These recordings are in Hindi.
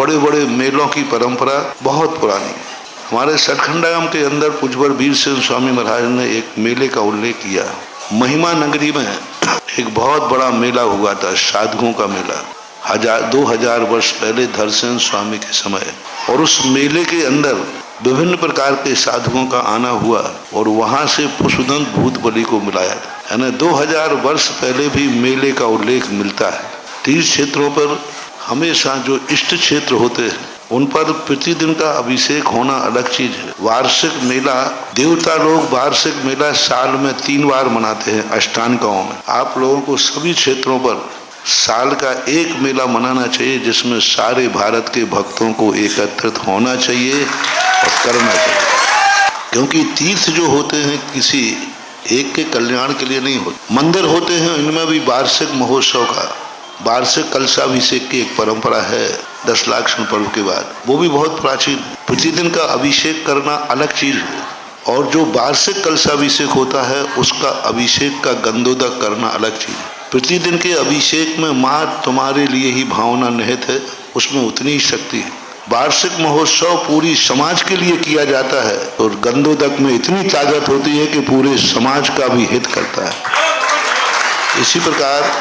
बड़े बड़े मेलों की परंपरा बहुत पुरानी है। हमारे सतखंडागम के अंदर पूज्यवर वीर सिंह स्वामी महाराज ने एक मेले का उल्लेख किया। महिमा नगरी में एक बहुत बड़ा मेला हुआ था, साधुओं का मेला, 2000 वर्ष पहले धरसेन स्वामी के समय। और उस मेले के अंदर विभिन्न प्रकार के साधुओं का आना हुआ और वहां से पुष्पदंत भूत बलि को मिलाया था। यानी 2000 वर्ष पहले भी मेले का उल्लेख मिलता है। तीर्थ क्षेत्रों पर हमेशा जो इष्ट क्षेत्र होते हैं उन पर प्रतिदिन का अभिषेक होना अलग चीज है। वार्षिक मेला, देवता लोग वार्षिक मेला साल में 3 बार मनाते हैं अष्टांग गांव में। आप लोगों को सभी क्षेत्रों पर साल का एक मेला मनाना चाहिए जिसमें सारे भारत के भक्तों को एकत्रित होना चाहिए और करना चाहिए। क्योंकि तीर्थ जो होते हैं किसी एक के कल्याण के लिए नहीं होते। मंदिर होते हैं, इनमें भी वार्षिक महोत्सव का, वार्षिक कलशाभिषेक की एक परंपरा है 10 लाख क्षण पर्व के बाद, वो भी बहुत प्राचीन है। प्रतिदिन का अभिषेक करना अलग चीज है और जो वार्षिक कलशाभिषेक होता है उसका अभिषेक का गंधोदक करना अलग चीज है। प्रतिदिन के अभिषेक में माँ तुम्हारे लिए ही भावना निहित है, उसमें उतनी ही शक्ति है। वार्षिक महोत्सव पूरी समाज के लिए किया जाता है और गंधोदक में इतनी ताकत होती है कि पूरे समाज का भी हित करता है। इसी प्रकार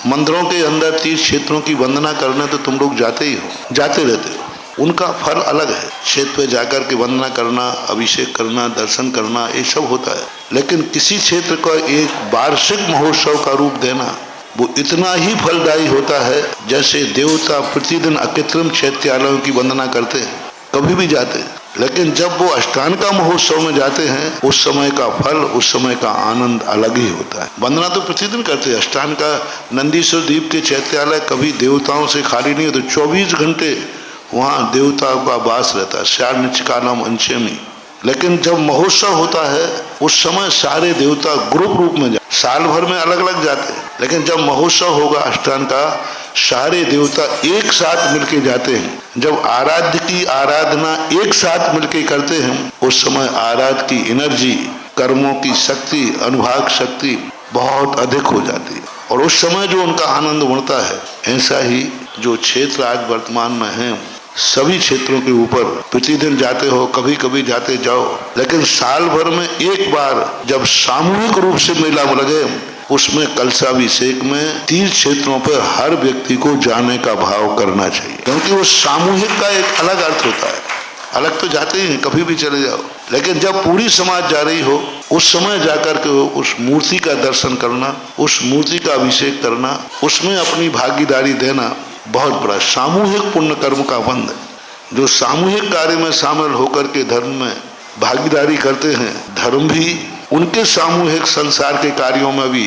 मंदिरों के अंदर तीर्थ क्षेत्रों की वंदना करने तो तुम लोग जाते ही हो, जाते रहते हो। उनका फल अलग है। क्षेत्र पे जाकर के वंदना करना, अभिषेक करना, दर्शन करना, ये सब होता है। लेकिन किसी क्षेत्र का एक वार्षिक महोत्सव का रूप देना वो इतना ही फलदायी होता है जैसे देवता प्रतिदिन अकृत्रिम चैत्यालयों की वंदना करते हैं, कभी भी जाते हैं। लेकिन जब वो अष्टांग का महोत्सव में जाते हैं उस समय का फल, उस समय का आनंद अलग ही होता है। वंदना तो प्रतिदिन करते हैं। अष्टांग का नंदीश्वर द्वीप के चैत्यालय कभी देवताओं से खाली नहीं होते। 24 घंटे वहाँ देवताओं का वास रहता है, श्यार निचकालम अंचेमी। लेकिन जब महोत्सव होता है उस समय सारे देवता ग्रुप रूप में साल भर में अलग अलग जाते हैं, लेकिन जब महोत्सव होगा अष्टांग का, सारे देवता एक साथ मिलके जाते हैं। जब आराध्य की आराधना एक साथ मिलके करते हैं उस समय आराध्य की एनर्जी, कर्मों की शक्ति, अनुभाग शक्ति बहुत अधिक हो जाती है और उस समय जो उनका आनंद बढ़ता है। ऐसा ही जो क्षेत्र आज वर्तमान में है, सभी क्षेत्रों के ऊपर प्रतिदिन जाते हो, कभी कभी जाते जाओ, लेकिन साल भर में एक बार जब सामूहिक रूप से मेला लगे उसमें कलशाभिषेक में तीर्थ क्षेत्रों पर हर व्यक्ति को जाने का भाव करना चाहिए। क्योंकि वो सामूहिक का एक अलग अर्थ होता है। अलग तो जाते ही हैं, कभी भी चले जाओ, लेकिन जब पूरी समाज जा रही हो उस समय जाकर के उस मूर्ति का दर्शन करना, उस मूर्ति का अभिषेक करना, उसमें अपनी भागीदारी देना बहुत बड़ा सामूहिक पुण्य कर्म का बंध है। जो सामूहिक कार्य में शामिल होकर के धर्म में भागीदारी करते हैं, धर्म भी उनके सामूहिक संसार के कार्यों में भी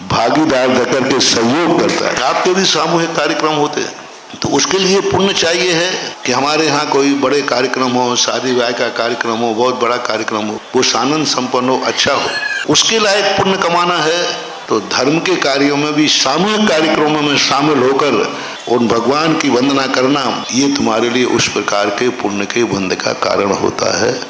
भागीदार होकर के सहयोग करता है। आपके भी सामूहिक कार्यक्रम होते हैं तो उसके लिए पुण्य चाहिए है कि हमारे यहाँ कोई बड़े कार्यक्रम हो, शादी ब्याह का कार्यक्रम हो, बहुत बड़ा कार्यक्रम हो, वो आनंद संपन्न हो, अच्छा हो, उसके लायक पुण्य कमाना है तो धर्म के कार्यों में भी सामूहिक कार्यक्रमों में शामिल होकर उन भगवान की वंदना करना, ये तुम्हारे लिए उस प्रकार के पुण्य के बंध का कारण होता है।